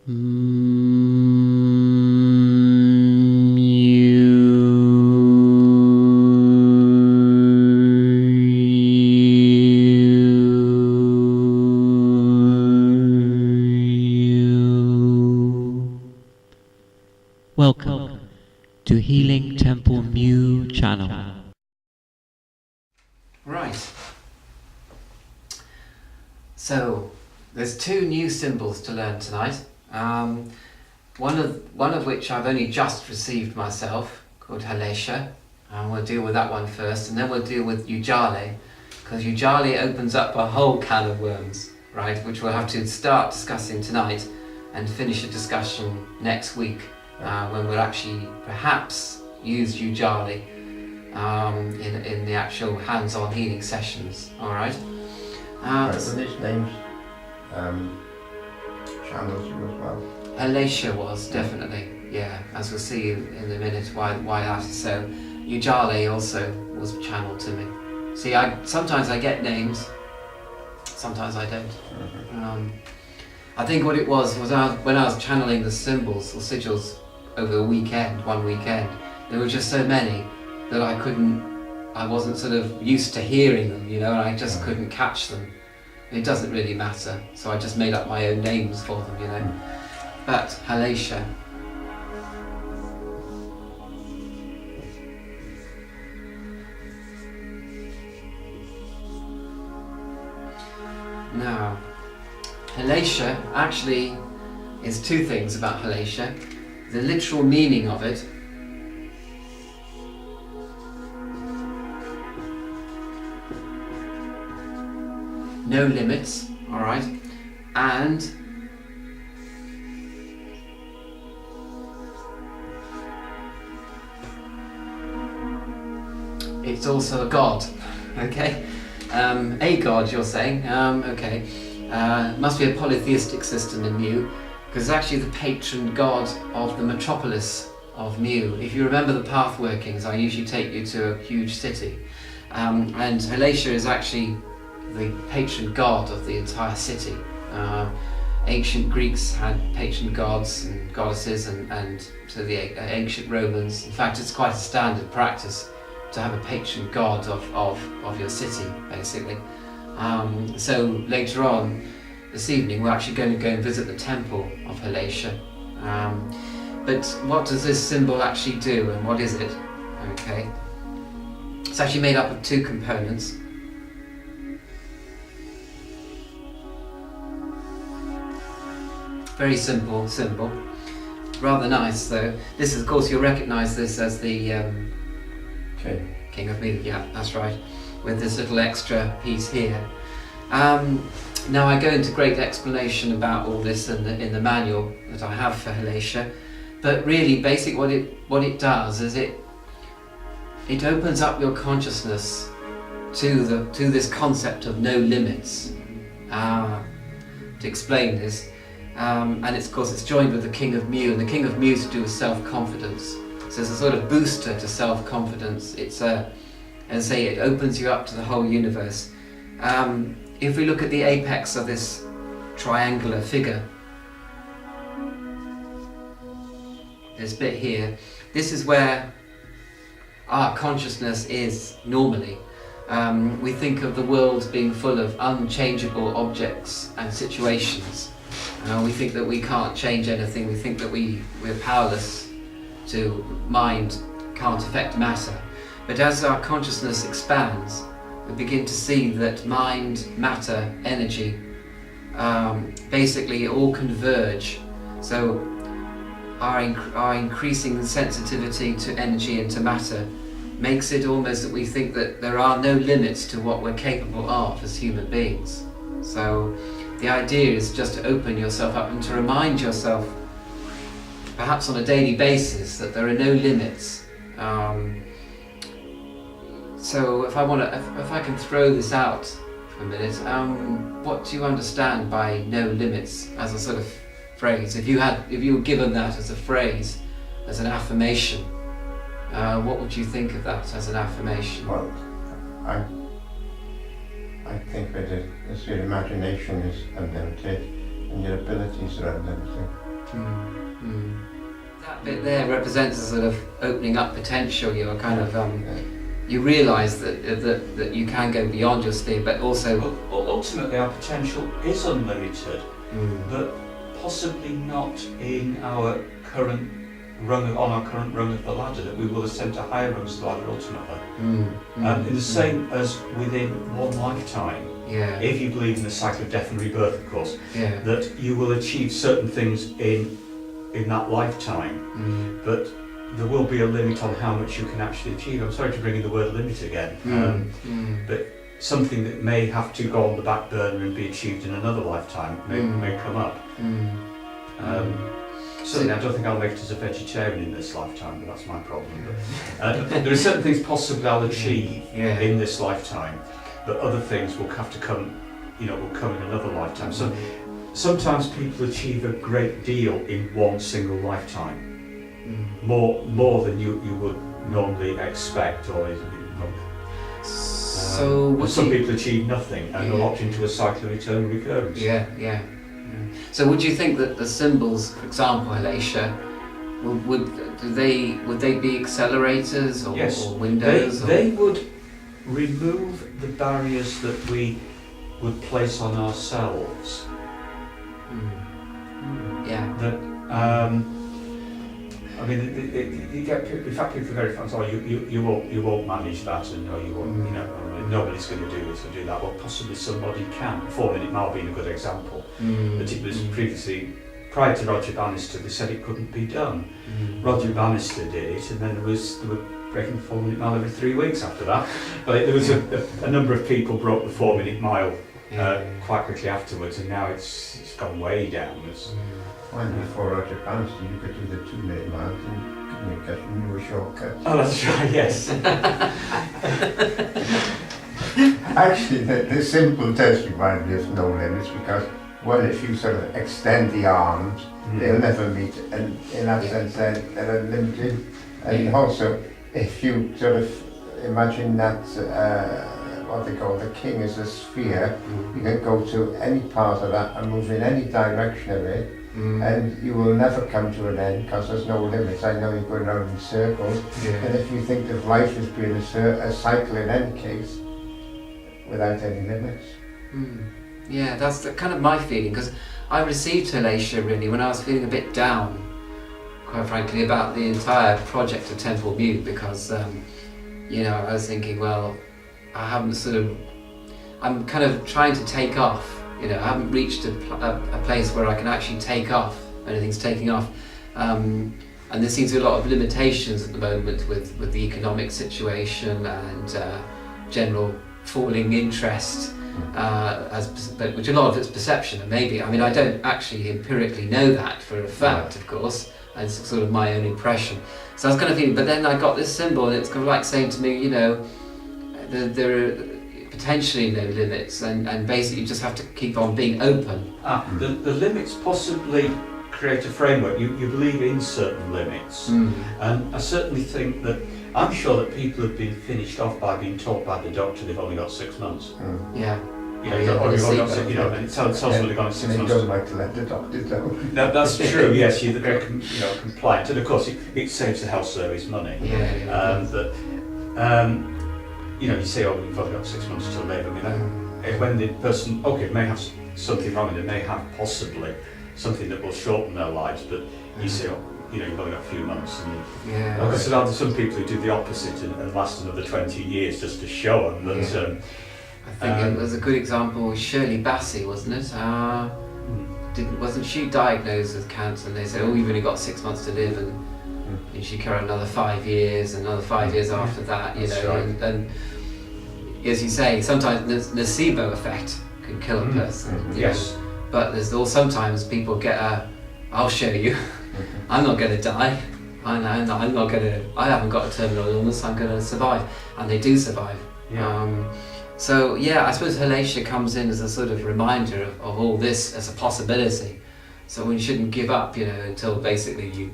Welcome to Healing Templemu channel. Right. So there's two new symbols to learn tonight. One of which I've only just received myself, called Halesha. And we'll deal with that one first, and then we'll deal with Ujale, because Ujale opens up a whole can of worms, right? Which we'll have to start discussing tonight and finish a discussion next week. When we'll actually perhaps use Ujale in the actual hands-on healing sessions. All right. Were these names channels you as well? Halesha was definitely, yeah. As we'll see in a minute why that is so. Ujale also was channeled to me. See, sometimes I get names, sometimes I don't. Mm-hmm. I think what it was when I was channeling the symbols or sigils over one weekend, there were just so many that I wasn't sort of used to hearing them, and I just couldn't catch them. It doesn't really matter, so I just made up my own names for them, But Halesha. Now, Halesha actually is two things about Halesha. The literal meaning of it no limits, all right, and it's also a god, okay? A god, you're saying, okay. Must be a polytheistic system in Mu, because it's actually the patron god of the metropolis of Mu. If you remember the path workings, I usually take you to a huge city. And Halesha is actually the patron god of the entire city. Ancient Greeks had patron gods and goddesses, and so the ancient Romans. In fact, it's quite a standard practice to have a patron god of your city, basically. So later on this evening, we're actually going to go and visit the temple of Halesha. But what does this symbol actually do, and what is it? Okay, it's actually made up of two components. Very simple symbol, rather nice though. This is, of course, you'll recognise this as the King of Mu. Yeah, that's right. With this little extra piece here. Now I go into great explanation about all this in the manual that I have for Halesha, but really, basically, what it does is it opens up your consciousness to this concept of no limits. To explain this. And of course it's joined with the King of Mu, and the King of Mu is to do with self-confidence. So it's a sort of booster to self-confidence. It's it opens you up to the whole universe. If we look at the apex of this triangular figure, this bit here, this is where our consciousness is normally. We think of the world being full of unchangeable objects and situations. We think that we can't change anything. We think that we're powerless to mind, can't affect matter. But as our consciousness expands, we begin to see that mind, matter, energy, basically all converge. So our increasing sensitivity to energy and to matter makes it almost that we think that there are no limits to what we're capable of as human beings. So the idea is just to open yourself up and to remind yourself, perhaps on a daily basis, that there are no limits. So if I can throw this out for a minute, what do you understand by no limits as a sort of phrase? If you were given that as a phrase, as an affirmation, what would you think of that as an affirmation? Well, I think that as your imagination is unlimited, and your abilities around everything. That bit there represents a sort of opening up potential. You're kind of Yeah. you realise that you can go beyond your sphere, but also Ultimately, our potential is unlimited, but possibly not in our current rung of the ladder. That we will ascend to higher rungs of the ladder ultimately. In the same as within one lifetime. Yeah. If you believe in the cycle of death and rebirth, of course, Yeah. that you will achieve certain things in that lifetime, but there will be a limit on how much you can actually achieve. I'm sorry to bring in the word limit again, but something that may have to go on the back burner and be achieved in another lifetime may come up. Certainly, I don't think I'll make it as a vegetarian in this lifetime, but that's my problem. But, there are certain things possibly I'll achieve in this lifetime, but other things will have to come, will come in another lifetime. So sometimes people achieve a great deal in one single lifetime, more than you would normally expect, or so some people achieve nothing and are locked into a cycle of eternal recurrence. Yeah. So would you think that the symbols, for example, Halesha, would they be accelerators or, yes, or windows? They would remove the barriers that we would place on ourselves. Yeah. That I mean, you get people. In fact, people are very fans. Oh, you won't manage that, and no, you won't. Nobody's going to do this or do that. Well, possibly somebody can. 4 Minute Mile being a good example. But it was previously, prior to Roger Bannister, they said it couldn't be done. Roger Bannister did it, and then they were breaking the 4 Minute Mile every 3 weeks after that. But there was a number of people broke the 4 Minute Mile quite quickly afterwards, and now it's gone way down. When before Roger Bannister, you could do the 2 minute miles and you get a new shortcut. Oh, that's right, yes. Actually, the symbol does remind me of no limits, because if you sort of extend the arms, they'll never meet, and in that sense they're unlimited. And also, if you sort of imagine that what they call the king is a sphere, you can go to any part of that and move in any direction of it, and you will never come to an end because there's no limits. I know you're going around in circles, and if you think of life as being a cycle in any case, without any limits. Yeah, that's kind of my feeling, because I received Halesha really when I was feeling a bit down, quite frankly, about the entire project of templemu, because I was thinking, well, I'm kind of trying to take off. I haven't reached a place where I can actually take off. Anything's taking off, and there seems to be a lot of limitations at the moment with the economic situation and general falling interest, which a lot of it's perception, and maybe, I don't actually empirically know that for a fact, of course, and it's sort of my own impression. So I was kind of feeling, but then I got this symbol, and it's kind of like saying to me, there are potentially no limits, and basically you just have to keep on being open. The limits possibly create a framework. You believe in certain limits, and I certainly think that, I'm sure that people have been finished off by being told by the doctor they've only got 6 months. Yeah. And it tells them they've got 6 months. And you don't like to let the doctors know. That's true, yes, you're very compliant, and of course it saves the health service money. You say, oh, you've only got 6 months to live. When the person, may have something wrong, and they may have possibly something that will shorten their lives, but you say, you've only got a few months. And there's some people who do the opposite and last another 20 years just to show them that. I think it was a good example with Shirley Bassey, wasn't it? Wasn't she diagnosed with cancer? And they said, you've only got 6 months to live, and she carried another 5 years, another 5 years after that. Right. And as you say, sometimes the nocebo effect can kill a person. Yes. But there's also sometimes people get I'll show you. I'm not going to die. I'm not going to. I haven't got a terminal illness. I'm going to survive, and they do survive. So I suppose Halesha comes in as a sort of reminder of all this as a possibility. So we shouldn't give up, until basically you.